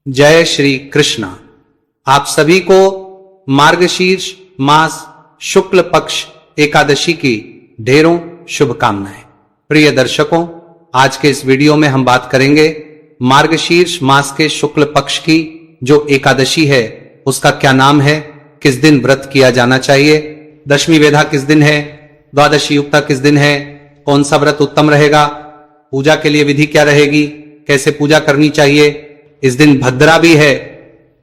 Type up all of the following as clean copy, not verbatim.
जय श्री कृष्ण। आप सभी को मार्गशीर्ष मास शुक्ल पक्ष एकादशी की ढेरों शुभकामनाएं। प्रिय दर्शकों, आज के इस वीडियो में हम बात करेंगे मार्गशीर्ष मास के शुक्ल पक्ष की जो एकादशी है उसका क्या नाम है, किस दिन व्रत किया जाना चाहिए, दशमी वेधा किस दिन है, द्वादशी युक्ता किस दिन है, कौन सा व्रत उत्तम रहेगा, पूजा के लिए विधि क्या रहेगी, कैसे पूजा करनी चाहिए। इस दिन भद्रा भी है।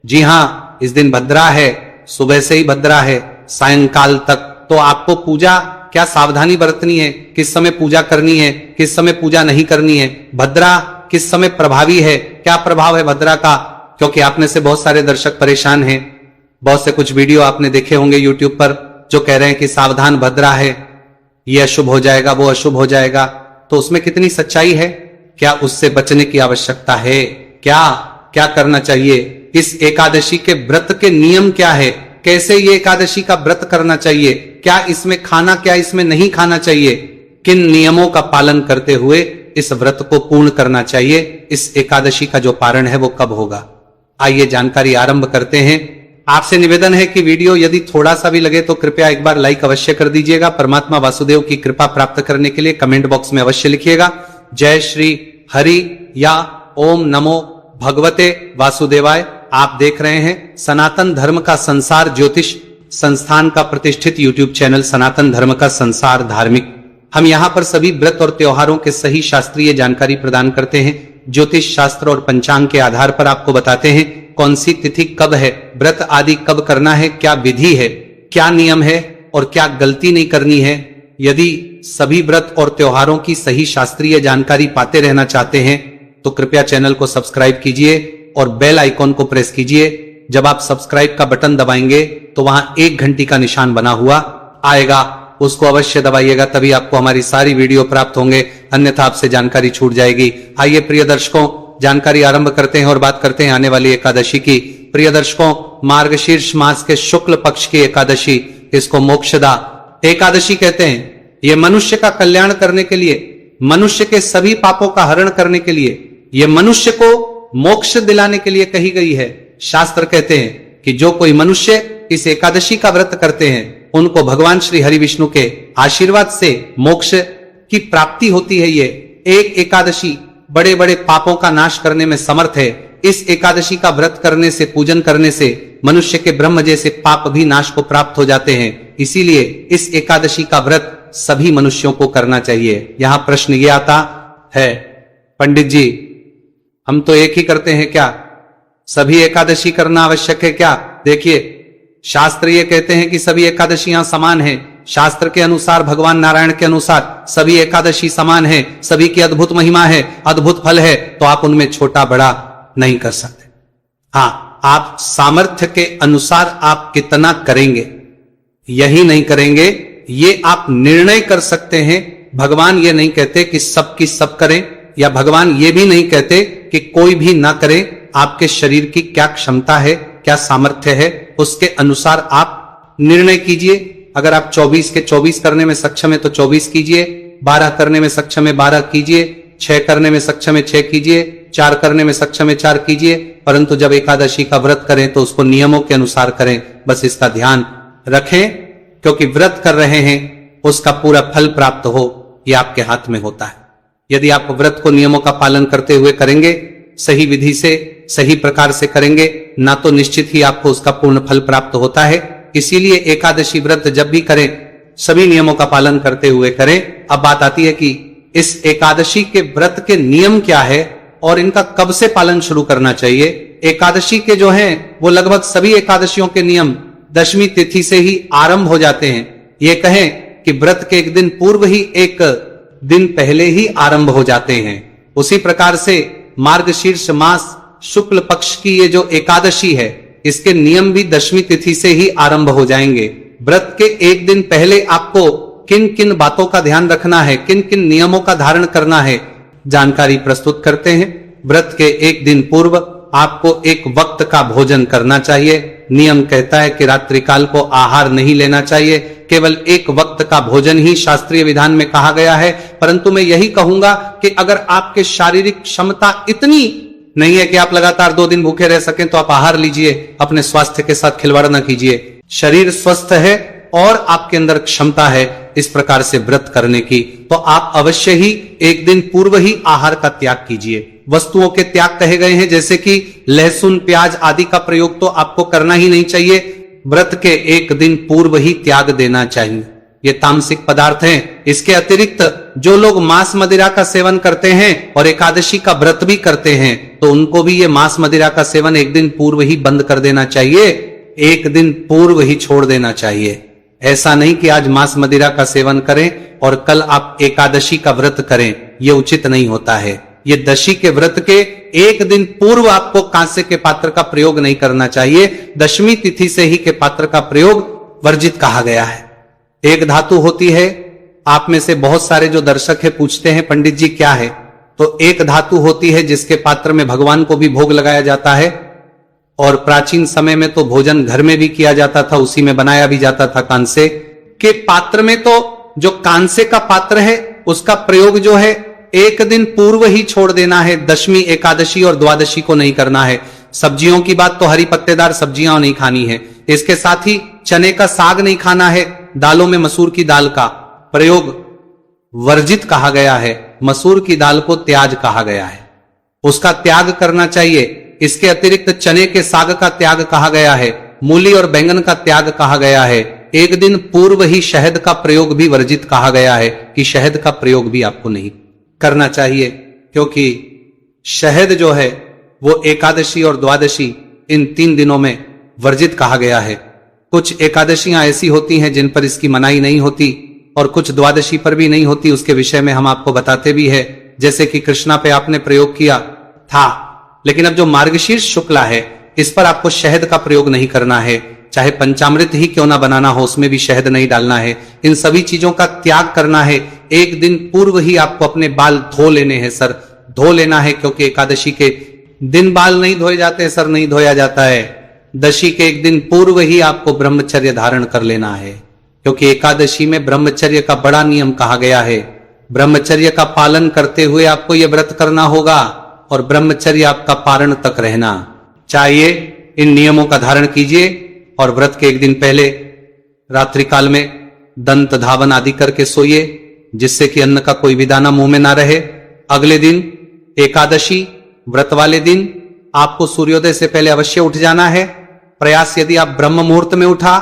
जी हां, इस दिन भद्रा है, सुबह से ही भद्रा है सायंकाल तक। तो आपको पूजा क्या सावधानी बरतनी है, किस समय पूजा करनी है, किस समय पूजा नहीं करनी है, भद्रा किस समय प्रभावी है, क्या प्रभाव है भद्रा का। क्योंकि आप में से बहुत सारे दर्शक परेशान हैं, बहुत से कुछ वीडियो आपने देखे होंगे यूट्यूब पर जो कह रहे हैं कि सावधान भद्रा है, ये अशुभ हो जाएगा, वो अशुभ हो जाएगा। तो उसमें कितनी सच्चाई है, क्या उससे बचने की आवश्यकता है, क्या करना चाहिए, इस एकादशी के व्रत के नियम क्या है, कैसे ये एकादशी का व्रत करना चाहिए, क्या इसमें खाना क्या इसमें नहीं खाना चाहिए, किन नियमों का पालन करते हुए इस व्रत को पूर्ण करना चाहिए, इस एकादशी का जो पारण है वो कब होगा। आइए जानकारी आरंभ करते हैं। आपसे निवेदन है कि वीडियो यदि थोड़ा सा भी लगे तो कृपया एक बार लाइक अवश्य कर दीजिएगा। परमात्मा वासुदेव की कृपा प्राप्त करने के लिए कमेंट बॉक्स में अवश्य लिखिएगा जय श्री हरि या ओम नमो भगवते वासुदेवाय। आप देख रहे हैं सनातन धर्म का संसार ज्योतिष संस्थान का प्रतिष्ठित यूट्यूब चैनल सनातन धर्म का संसार धार्मिक। हम यहां पर सभी व्रत और त्योहारों के सही शास्त्रीय जानकारी प्रदान करते हैं। ज्योतिष शास्त्र और पंचांग के आधार पर आपको बताते हैं कौन सी तिथि कब है, व्रत आदि कब करना है, क्या विधि है, क्या नियम है और क्या गलती नहीं करनी है। यदि सभी व्रत और त्योहारों की सही शास्त्रीय जानकारी पाते रहना चाहते हैं तो कृपया चैनल को सब्सक्राइब कीजिए और बेल आइकॉन को प्रेस कीजिए। जब आप सब्सक्राइब का बटन दबाएंगे तो वहां एक घंटी का निशान बना हुआ आएगा, उसको अवश्य दबाइएगा, तभी आपको हमारी सारी वीडियो प्राप्त होंगे, अन्यथा आपसे जानकारी छूट जाएगी। आइए प्रिय दर्शकों, जानकारी आरंभ करते हैं और बात करते हैं आने वाली एकादशी की। प्रिय दर्शकों, मार्गशीर्ष मास के शुक्ल पक्ष की एकादशी, इसको मोक्षदा एकादशी कहते हैं। यह मनुष्य का कल्याण करने के लिए, मनुष्य के सभी पापों का हरण करने के लिए, यह मनुष्य को मोक्ष दिलाने के लिए कही गई है। शास्त्र कहते हैं कि जो कोई मनुष्य इस एकादशी का व्रत करते हैं उनको भगवान श्री हरि विष्णु के आशीर्वाद से मोक्ष की प्राप्ति होती है। ये एक एकादशी बड़े बड़े पापों का नाश करने में समर्थ है। इस एकादशी का व्रत करने से, पूजन करने से मनुष्य के ब्रह्म जैसे पाप भी नाश को प्राप्त हो जाते हैं। इसीलिए इस एकादशी का व्रत सभी मनुष्यों को करना चाहिए। यहां प्रश्न ये आता है, पंडित जी हम तो एक ही करते हैं क्या, सभी एकादशी करना आवश्यक है क्या। देखिए, शास्त्र ये कहते हैं कि सभी एकादशियां समान हैं। शास्त्र के अनुसार, भगवान नारायण के अनुसार सभी एकादशी समान है, सभी की अद्भुत महिमा है, अद्भुत फल है, तो आप उनमें छोटा बड़ा नहीं कर सकते। हाँ, आप सामर्थ्य के अनुसार आप कितना करेंगे, यही नहीं करेंगे, ये आप निर्णय कर सकते हैं। भगवान ये नहीं कहते कि सबकी सब करें, या भगवान ये भी नहीं कहते कि कोई भी ना करे। आपके शरीर की क्या क्षमता है, क्या सामर्थ्य है, उसके अनुसार आप निर्णय कीजिए। अगर आप 24 के 24 करने में सक्षम है तो 24 कीजिए, 12 करने में सक्षम है 12 कीजिए, 6 करने में सक्षम है 6 कीजिए, 4 करने में सक्षम है 4 कीजिए। परंतु जब एकादशी का व्रत करें तो उसको नियमों के अनुसार करें, बस इसका ध्यान रखें। क्योंकि व्रत कर रहे हैं उसका पूरा फल प्राप्त हो यह आपके हाथ में होता है। यदि आप व्रत को नियमों का पालन करते हुए करेंगे, सही विधि से, सही प्रकार से करेंगे ना, तो निश्चित ही आपको उसका पूर्ण फल प्राप्त होता है। इसीलिए एकादशी व्रत जब भी करें सभी नियमों का पालन करते हुए करें। अब बात आती है कि इस एकादशी के व्रत के नियम क्या है और इनका कब से पालन शुरू करना चाहिए। एकादशी के जो हैं वो लगभग सभी एकादशियों के नियम दशमी तिथि से ही आरंभ हो जाते हैं। ये कहें कि व्रत के एक दिन पूर्व ही, एक दिन पहले ही आरंभ हो जाते हैं। उसी प्रकार से मार्गशीर्ष मास शुक्ल पक्ष की ये जो एकादशी है इसके नियम भी दशमी तिथि से ही आरंभ हो जाएंगे। व्रत के एक दिन पहले आपको किन किन बातों का ध्यान रखना है, किन किन नियमों का धारण करना है, जानकारी प्रस्तुत करते हैं। व्रत के एक दिन पूर्व आपको एक वक्त का भोजन करना चाहिए। नियम कहता है कि रात्रि काल को आहार नहीं लेना चाहिए, केवल एक वक्त का भोजन ही शास्त्रीय विधान में कहा गया है। परंतु मैं यही कहूंगा कि अगर आपके शारीरिक क्षमता इतनी नहीं है कि आप लगातार 2 दिन भूखे रह सकें तो आप आहार लीजिए, अपने स्वास्थ्य के साथ खिलवाड़ न कीजिए। शरीर स्वस्थ है और आपके अंदर क्षमता है इस प्रकार से व्रत करने की, तो आप अवश्य ही एक दिन पूर्व ही आहार का त्याग कीजिए। वस्तुओं के त्याग कहे गए हैं, जैसे कि लहसुन, प्याज आदि का प्रयोग तो आपको करना ही नहीं चाहिए, व्रत के एक दिन पूर्व ही त्याग देना चाहिए। ये तामसिक पदार्थ हैं। इसके अतिरिक्त जो लोग मांस मदिरा का सेवन करते हैं और एकादशी का व्रत भी करते हैं, तो उनको भी ये मांस मदिरा का सेवन एक दिन पूर्व ही बंद कर देना चाहिए, एक दिन पूर्व ही छोड़ देना चाहिए। ऐसा नहीं कि आज मांस मदिरा का सेवन करें और कल आप एकादशी का व्रत करें, यह उचित नहीं होता है। ये दशी के व्रत के एक दिन पूर्व आपको कांसे के पात्र का प्रयोग नहीं करना चाहिए। दशमी तिथि से ही के पात्र का प्रयोग वर्जित कहा गया है। एक धातु होती है, आप में से बहुत सारे जो दर्शक है पूछते हैं पंडित जी क्या है, तो एक धातु होती है जिसके पात्र में भगवान को भी भोग लगाया जाता है, और प्राचीन समय में तो भोजन घर में भी किया जाता था, उसी में बनाया भी जाता था। कांसे के पात्र में तो जो कांसे का पात्र है उसका प्रयोग जो है एक दिन पूर्व ही छोड़ देना है। दशमी, एकादशी और द्वादशी को नहीं करना है। सब्जियों की बात तो हरी पत्तेदार सब्जियां नहीं खानी है। इसके साथ ही चने का साग नहीं खाना है। दालों में मसूर की दाल का प्रयोग वर्जित कहा गया है। मसूर की दाल को त्याज कहा गया है, उसका त्याग करना चाहिए। इसके अतिरिक्त चने के साग का त्याग कहा गया है, मूली और बैंगन का त्याग कहा गया है। एक दिन पूर्व ही शहद का प्रयोग भी वर्जित कहा गया है कि शहद का प्रयोग भी आपको नहीं करना चाहिए, क्योंकि शहद जो है वो एकादशी और द्वादशी इन 3 दिनों में वर्जित कहा गया है। कुछ एकादशियां ऐसी होती हैं जिन पर इसकी मनाही नहीं होती और कुछ द्वादशी पर भी नहीं होती, उसके विषय में हम आपको बताते भी है। जैसे कि कृष्णा पे आपने प्रयोग किया था, लेकिन अब जो मार्गशीर्ष शुक्ला है इस पर आपको शहद का प्रयोग नहीं करना है। चाहे पंचामृत ही क्यों ना बनाना हो, उसमें भी शहद नहीं डालना है। इन सभी चीजों का त्याग करना है। एक दिन पूर्व ही आपको अपने बाल धो लेने हैं, सर धो लेना है, क्योंकि एकादशी के दिन बाल नहीं धोए जाते, सर नहीं धोया जाता है। दशी के एक दिन पूर्व ही आपको ब्रह्मचर्य धारण कर लेना है, क्योंकि एकादशी में ब्रह्मचर्य का बड़ा नियम कहा गया है। ब्रह्मचर्य का पालन करते हुए आपको यह व्रत करना होगा और ब्रह्मचर्य आपका पारण तक रहना चाहिए। इन नियमों का धारण कीजिए और व्रत के एक दिन पहले रात्रि काल में दंत धावन आदि करके सोइए, जिससे कि अन्न का कोई भी दाना मुंह में ना रहे। अगले दिन एकादशी व्रत वाले दिन आपको सूर्योदय से पहले अवश्य उठ जाना है। प्रयास यदि आप ब्रह्म मुहूर्त में उठा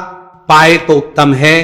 पाए तो उत्तम है,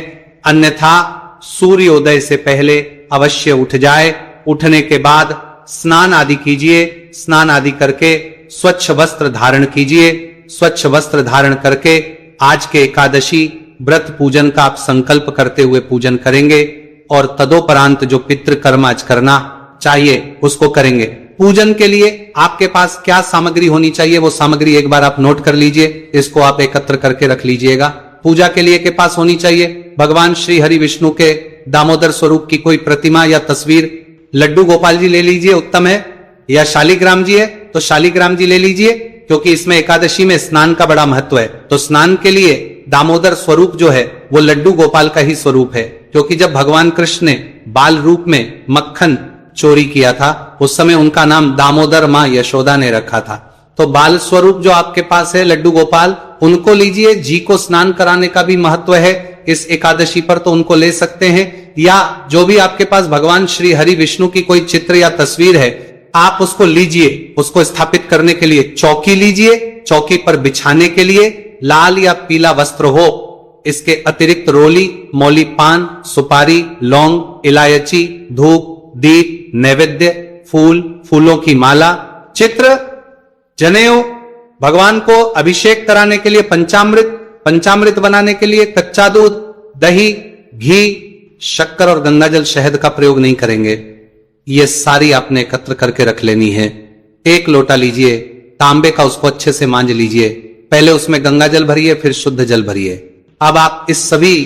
अन्यथा सूर्योदय से पहले अवश्य उठ जाए। उठने के बाद स्नान आदि कीजिए, स्नान आदि करके स्वच्छ वस्त्र धारण कीजिए। स्वच्छ वस्त्र धारण करके आज के एकादशी व्रत पूजन का आप संकल्प करते हुए पूजन करेंगे और तदोपरांत जो पितृ कर्म आज करना चाहिए उसको करेंगे। पूजन के लिए आपके पास क्या सामग्री होनी चाहिए वो सामग्री एक बार आप नोट कर लीजिए, इसको आप एकत्र करके रख लीजिएगा। पूजा के लिए के पास होनी चाहिए भगवान श्री हरि विष्णु के दामोदर स्वरूप की कोई प्रतिमा या तस्वीर। लड्डू गोपाल जी ले लीजिए, उत्तम है, या शालिग्राम जी है तो शालिग्राम जी ले लीजिए, क्योंकि इसमें एकादशी में स्नान का बड़ा महत्व है। तो स्नान के लिए दामोदर स्वरूप जो है वो लड्डू गोपाल का ही स्वरूप है, क्योंकि जब भगवान कृष्ण ने बाल रूप में मक्खन चोरी किया था उस समय उनका नाम दामोदर मां यशोदा ने रखा था। तो बाल स्वरूप जो आपके पास है लड्डू गोपाल, उनको लीजिए। जी को स्नान कराने का भी महत्व है इस एकादशी पर, तो उनको ले सकते हैं। या जो भी आपके पास भगवान श्री हरि विष्णु की कोई चित्र या तस्वीर है आप उसको लीजिए। उसको स्थापित करने के लिए चौकी लीजिए, चौकी पर बिछाने के लिए लाल या पीला वस्त्र हो। इसके अतिरिक्त रोली, मौली, पान, सुपारी, लौंग, इलायची, धूप, दीप, नैवेद्य, फूल, फूलों की माला, चित्र, जनेऊ, भगवान को अभिषेक कराने के लिए पंचामृत, पंचामृत बनाने के लिए कच्चा दूध, दही, घी, शक्कर और गंगाजल, शहद का प्रयोग नहीं करेंगे। ये सारी आपने एकत्र करके रख लेनी है। 1 लोटा लीजिए तांबे का, उसको अच्छे से मांज लीजिए। पहले उसमें गंगाजल भरिए, फिर शुद्ध जल भरिए। अब आप इस सभी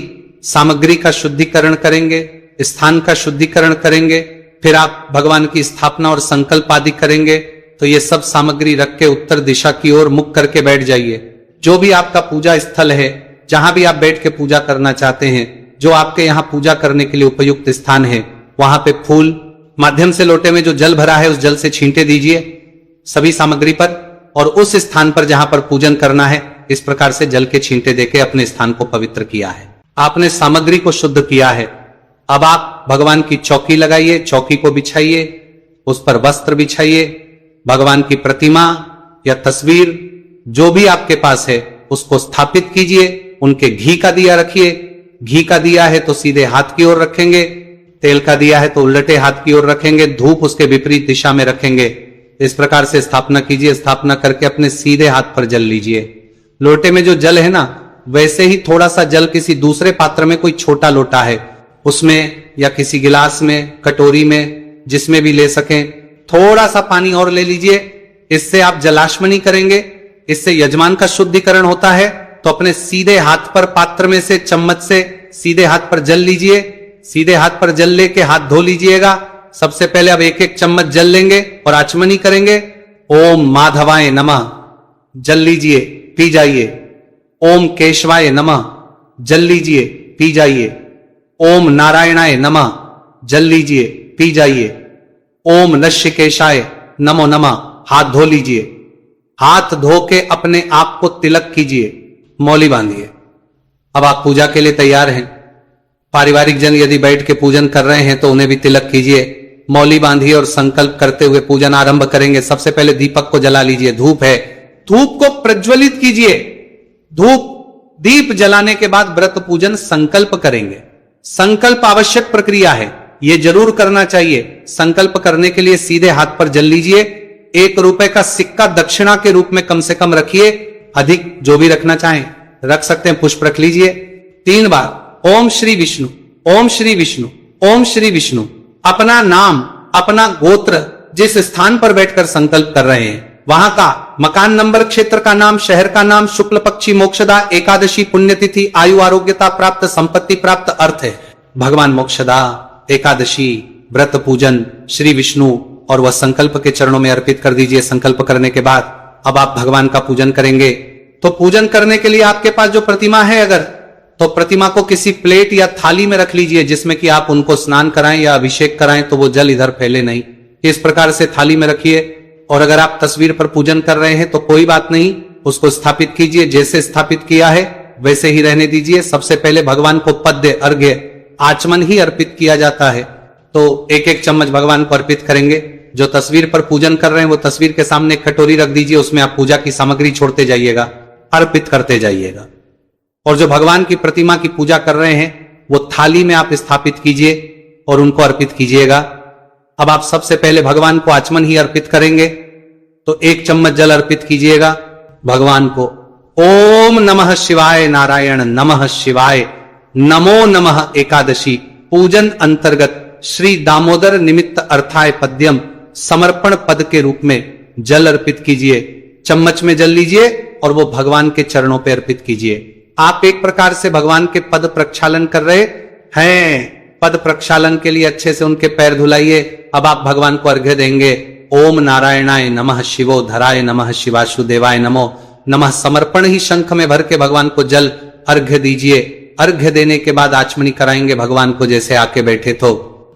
सामग्री का शुद्धिकरण करेंगे, स्थान का शुद्धिकरण करेंगे, फिर आप भगवान की स्थापना और संकल्प आदि करेंगे। तो ये सब सामग्री रख के उत्तर दिशा की ओर मुख करके बैठ जाइए। जो भी आपका पूजा स्थल है, जहां भी आप बैठ के पूजा करना चाहते हैं, जो आपके यहां पूजा करने के लिए उपयुक्त स्थान है, वहां पे फूल, माध्यम से लोटे में जो जल भरा है उस जल से छींटे दीजिए। सभी सामग्री पर और उस स्थान पर जहां पर पूजन करना है इस प्रकार से जल के छींटे देके अपने स्थान को पवित्र किया है। आपने सामग्री को शुद्ध किया है। अब आप भगवान की चौकी लगाइए, चौकी को बिछाइए, उस पर वस्त्र बिछाइए, भगवान की प्रतिमा या तस्वीर जो भी आपके पास है उसको स्थापित कीजिए, उनके घी का दिया रखिए। घी का दिया है तो सीधे हाथ की ओर रखेंगे, तेल का दिया है तो उल्टे हाथ की ओर रखेंगे, धूप उसके विपरीत दिशा में रखेंगे। इस प्रकार से स्थापना कीजिए। स्थापना करके अपने सीधे हाथ पर जल लीजिए। लोटे में जो जल है ना, वैसे ही थोड़ा सा जल किसी दूसरे पात्र में, कोई छोटा लोटा है उसमें या किसी गिलास में, कटोरी में, जिसमें भी ले सकें, थोड़ा सा पानी और ले लीजिए। इससे आप जलाशमनी करेंगे, इससे यजमान का शुद्धिकरण होता है। तो अपने सीधे हाथ पर पात्र में से चम्मच से सीधे हाथ पर जल लीजिए। सीधे हाथ पर जल लेके हाथ धो लीजिएगा। सबसे पहले अब एक एक चम्मच जल लेंगे और आचमनी करेंगे। ओम माधवाय नमः, जल लीजिए, पी जाइए। ओम केशवाय नमः, जल लीजिए, पी जाइए। ओम नारायणाय नमः, जल लीजिए, पी जाइए। ओम नश्यकेशाय नमो नमः, हाथ धो लीजिए। हाथ धो के अपने आप को तिलक कीजिए, मौली बांधिए। अब आप पूजा के लिए तैयार हैं। पारिवारिक जन यदि बैठ के पूजन कर रहे हैं तो उन्हें भी तिलक कीजिए, मौली बांधिए और संकल्प करते हुए पूजन आरंभ करेंगे। सबसे पहले दीपक को जला लीजिए। धूप है, धूप को प्रज्वलित कीजिए। दीप जलाने के बाद व्रत पूजन संकल्प करेंगे। संकल्प आवश्यक प्रक्रिया है, यह जरूर करना चाहिए। संकल्प करने के लिए सीधे हाथ पर जल लीजिए। 1 रुपए का सिक्का दक्षिणा के रूप में कम से कम रखिए, अधिक जो भी रखना चाहें रख सकते हैं। पुष्प रख लीजिए। 3 बार ओम श्री विष्णु, ओम श्री विष्णु, ओम श्री विष्णु। अपना नाम, अपना गोत्र, जिस स्थान पर बैठकर संकल्प कर रहे हैं वहां का मकान नंबर, क्षेत्र का नाम, शहर का नाम, शुक्ल पक्षी, मोक्षदा, एकादशी, पुण्यतिथि, आयु, आरोग्यता प्राप्त, संपत्ति प्राप्त, अर्थ है भगवान मोक्षदा, एकादशी, व्रत पूजन, श्री विष्णु, और वह संकल्प के चरणों में अर्पित कर दीजिए। संकल्प करने के बाद अब आप भगवान का पूजन करेंगे। तो पूजन करने के लिए आपके पास जो प्रतिमा है अगर, तो प्रतिमा को किसी प्लेट या थाली में रख लीजिए जिसमें कि आप उनको स्नान कराएं या अभिषेक कराएं तो वो जल इधर फैले नहीं। इस प्रकार से थाली में रखिए। और अगर आप तस्वीर पर पूजन कर रहे हैं तो कोई बात नहीं, उसको स्थापित कीजिए। जैसे स्थापित किया है वैसे ही रहने दीजिए। सबसे पहले भगवान को पद्य, अर्घ्य, आचमन ही अर्पित किया जाता है। तो एक एक चम्मच भगवान को अर्पित करेंगे। जो तस्वीर पर पूजन कर रहे हैं वो तस्वीर के सामने एक कटोरी रख दीजिए, उसमें आप पूजा की सामग्री छोड़ते जाइएगा, अर्पित करते जाइएगा। और जो भगवान की प्रतिमा की पूजा कर रहे हैं वो थाली में आप स्थापित कीजिए और उनको अर्पित कीजिएगा। अब आप सबसे पहले भगवान को आचमन ही अर्पित करेंगे। तो 1 चम्मच जल अर्पित कीजिएगा भगवान को। ओम नमः शिवाय, नारायण नमः शिवाय, नमो नमः एकादशी। पूजन अंतर्गत श्री दामोदर निमित्त अर्थाय पद्यम समर्पण पद के रूप में जल अर्पित कीजिए। चम्मच में जल लीजिए और वो भगवान के चरणों पर अर्पित कीजिए। आप एक प्रकार से भगवान के पद प्रक्षालन कर रहे हैं। पद प्रक्षालन के लिए अच्छे से उनके पैर धुलाइए। अब आप भगवान को अर्घ्य देंगे। ओम नारायणाय नमः, शिवो धराय नमः, शिवासुदेवाय नमो नमः। समर्पण ही शंख में भर के भगवान को जल अर्घ्य दीजिए। अर्घ्य देने के बाद आचमनी कराएंगे भगवान को। जैसे आके बैठे तो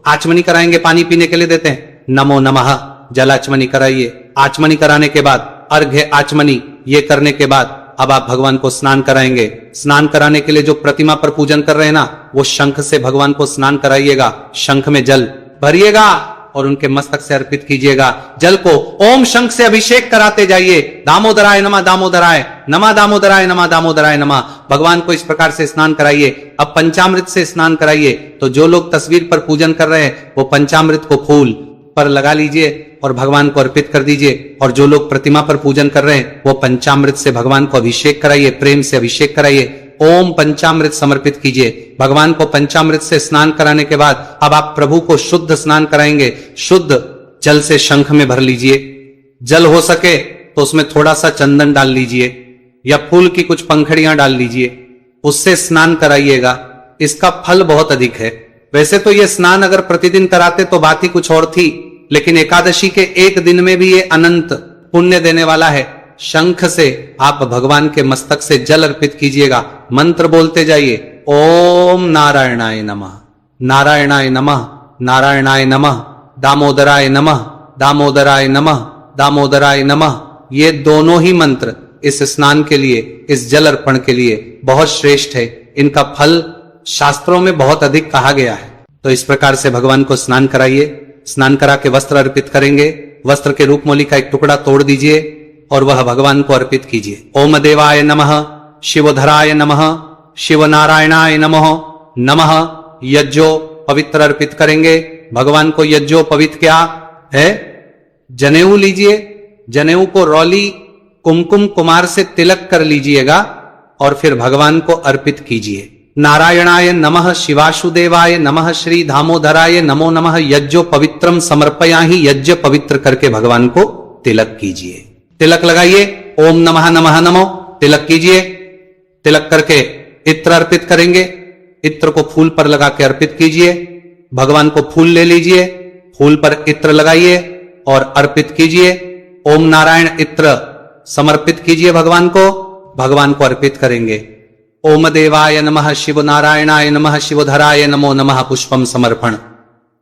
आचमनी कराएंगे, पानी पीने के लिए देते हैं, नमो नमः, जल आचमनी कराइए। आचमनी कराने के बाद अर्घ्य, आचमनी ये करने के बाद अब आप भगवान को स्नान कराएंगे। स्नान कराने के लिए जो प्रतिमा पर पूजन कर रहे हैं ना, वो शंख से भगवान को स्नान कराइएगा। शंख में जल भरिएगा और उनके मस्तक से अर्पित कीजिएगा। जल को ओम शंख से अभिषेक कराते जाइए। दामोदराय नमः, दामोदराय नमः, दामोदराय नमः, दामोदराय नमः। भगवान को इस प्रकार से स्नान कराइए। अब पंचामृत से स्नान कराइए। तो जो लोग तस्वीर पर पूजन कर रहे हैं वो पंचामृत को फूल पर लगा लीजिए और भगवान को अर्पित कर दीजिए। और जो लोग प्रतिमा पर पूजन कर रहे हैं वो पंचामृत से भगवान को अभिषेक कराइए, प्रेम से अभिषेक कराइए। ओम पंचामृत समर्पित कीजिए। भगवान को पंचामृत से स्नान कराने के बाद अब आप प्रभु को शुद्ध स्नान कराएंगे। शुद्ध जल से शंख में भर लीजिए। जल हो सके तो उसमें थोड़ा सा चंदन डाल लीजिए या फूल की कुछ पंखड़ियां डाल लीजिए, उससे स्नान कराइएगा। इसका फल बहुत अधिक है। वैसे तो यह स्नान अगर प्रतिदिन कराते तो बात ही कुछ और थी, लेकिन एकादशी के एक दिन में भी ये अनंत पुण्य देने वाला है। शंख से आप भगवान के मस्तक से जल अर्पित कीजिएगा। मंत्र बोलते जाइए। ओम नारायणाय नमः, नारायणाय नमः, नारायणाय नमः, दामोदराय नमः, दामोदराय नमः, दामोदराय नमः, ये दोनों ही मंत्र इस स्नान के लिए, इस जल अर्पण के लिए बहुत श्रेष्ठ है। इनका फल शास्त्रों में बहुत अधिक कहा गया है। तो इस प्रकार से भगवान को स्नान कराइए। स्नान करा के वस्त्र अर्पित करेंगे। वस्त्र के रूपमौली का एक टुकड़ा तोड़ दीजिए और वह भगवान को अर्पित कीजिए। ओम देवाय नमः, शिवधराय नमः, शिव नारायणाय नमः नमः। यज्ञो पवित्र अर्पित करेंगे। भगवान को यज्ञो पवित्र क्या है? जनेऊ लीजिए। जनेऊ को रौली कुमकुम कुमार से तिलक कर लीजिएगा और फिर भगवान को अर्पित कीजिए। नारायणाय नमः, शिवासुदेवाय नमः, श्री दामोदराय नमो नमः। यज्ञो पवित्रम समर्पयाहि, यज्ञ पवित्र करके भगवान को तिलक कीजिए। तिलक लगाइए। ओम नमः नमः नमो, तिलक कीजिए। तिलक करके इत्र अर्पित करेंगे। इत्र को फूल पर लगा के अर्पित कीजिए। भगवान को फूल ले लीजिए, फूल पर इत्र लगाइए और अर्पित कीजिए। ओम नारायण इत्र समर्पित कीजिए भगवान को, भगवान को अर्पित करेंगे। ओम देवाय नमः, शिव नारायणाय नमः, शिवधराय नमो नमः। पुष्पम समर्पण,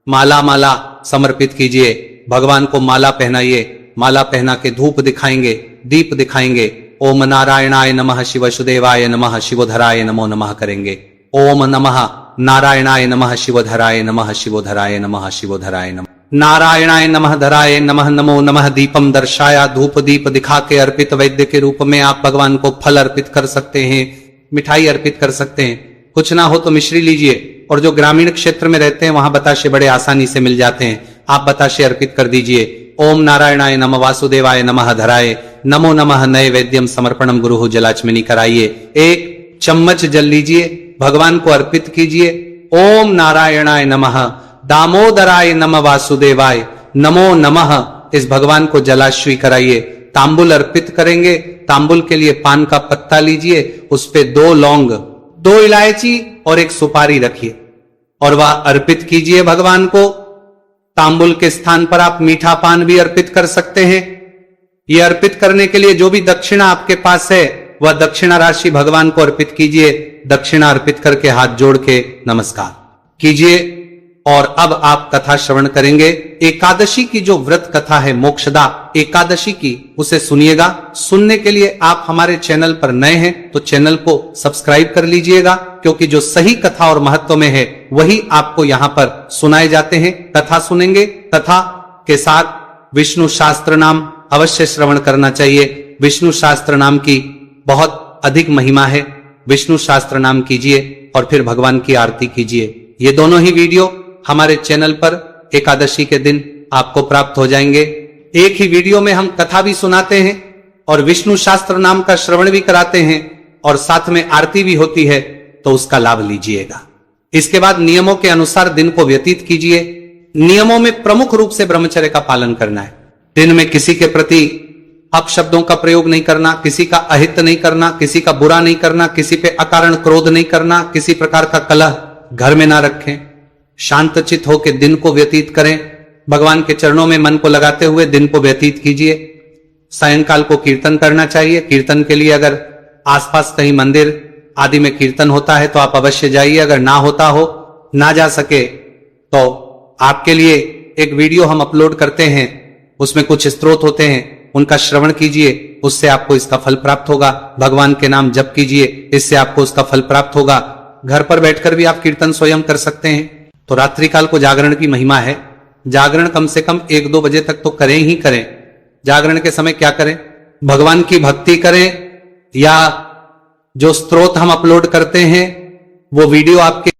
माला माला समर्पित कीजिए। भगवान को माला पहनाइए। माला पहना के धूप दिखाएंगे, दीप दिखाएंगे। ओम नारायणाय नमः, शिवसुदेवाय नमः, शिवधराय नमो नमः करेंगे। ओम नमः नारायणाय नमः, शिवधराय नमः, शिवधराय नमः, शिवधराय नमः, नारायणाय नमः, धराय नमः, नमो नमः। दीपम दर्शाया, धूप दीप दिखा के अर्पित वैद्य के रूप में आप भगवान को फल अर्पित कर सकते हैं, मिठाई अर्पित कर सकते हैं। कुछ ना हो तो मिश्री लीजिए। और जो ग्रामीण क्षेत्र में रहते हैं वहां बताशे बड़े आसानी से मिल जाते हैं, आप बताशे अर्पित कर दीजिए। ओम नारायणाय नमः, वासुदेवाय नमः, धराय नमो नमः। नैवेद्यम समर्पणम गुरुः जलाचमनी कराइए। एक चम्मच जल लीजिए, भगवान को अर्पित कीजिए। ओम नारायणाय नमः, दामोदराय नमः, वासुदेवाय नमो नमः। इस भगवान को जलाश्वी कराइए। तांबुल अर्पित करेंगे। तांबुल के लिए पान का पत्ता लीजिए, उस पे 2 लौंग, 2 इलायची और 1 सुपारी रखिए और वह अर्पित कीजिए भगवान को। तांबुल के स्थान पर आप मीठा पान भी अर्पित कर सकते हैं। यह अर्पित करने के लिए जो भी दक्षिणा आपके पास है वह दक्षिणा राशि भगवान को अर्पित कीजिए। दक्षिणा अर्पित करके हाथ जोड़ के नमस्कार कीजिए। और अब आप कथा श्रवण करेंगे। एकादशी की जो व्रत कथा है, मोक्षदा एकादशी की, उसे सुनिएगा। सुनने के लिए आप हमारे चैनल पर नए हैं तो चैनल को सब्सक्राइब कर लीजिएगा, क्योंकि जो सही कथा और महत्व में है वही आपको यहाँ पर सुनाए जाते हैं। कथा सुनेंगे, कथा के साथ विष्णु शास्त्र नाम अवश्य श्रवण करना चाहिए। विष्णु शास्त्र नाम की बहुत अधिक महिमा है। विष्णु शास्त्र नाम कीजिए और फिर भगवान की आरती कीजिए। ये दोनों ही वीडियो हमारे चैनल पर एकादशी के दिन आपको प्राप्त हो जाएंगे। एक ही वीडियो में हम कथा भी सुनाते हैं और विष्णु शास्त्र नाम का श्रवण भी कराते हैं और साथ में आरती भी होती है, तो उसका लाभ लीजिएगा। इसके बाद नियमों के अनुसार दिन को व्यतीत कीजिए। नियमों में प्रमुख रूप से ब्रह्मचर्य का पालन करना है। दिन में किसी के प्रति अपशब्दों का प्रयोग नहीं करना, किसी का अहित नहीं करना, किसी का बुरा नहीं करना, किसी पे अकारण क्रोध नहीं करना, किसी प्रकार का कलह घर में ना रखें। शांतचित होकर दिन को व्यतीत करें। भगवान के चरणों में मन को लगाते हुए दिन को व्यतीत कीजिए। सायंकाल को कीर्तन करना चाहिए। कीर्तन के लिए अगर आसपास कहीं मंदिर आदि में कीर्तन होता है तो आप अवश्य जाइए। अगर ना होता हो, ना जा सके, तो आपके लिए एक वीडियो हम अपलोड करते हैं, उसमें कुछ स्तोत्र होते हैं, उनका श्रवण कीजिए, उससे आपको इसका फल प्राप्त होगा। भगवान के नाम जप कीजिए, इससे आपको उसका फल प्राप्त होगा। घर पर बैठकर भी आप कीर्तन स्वयं कर सकते हैं। तो रात्रिकाल को जागरण की महिमा है। जागरण कम से कम 1-2 बजे तक तो करें ही करें। जागरण के समय क्या करें? भगवान की भक्ति करें, या जो स्तोत्र हम अपलोड करते हैं वो वीडियो आपके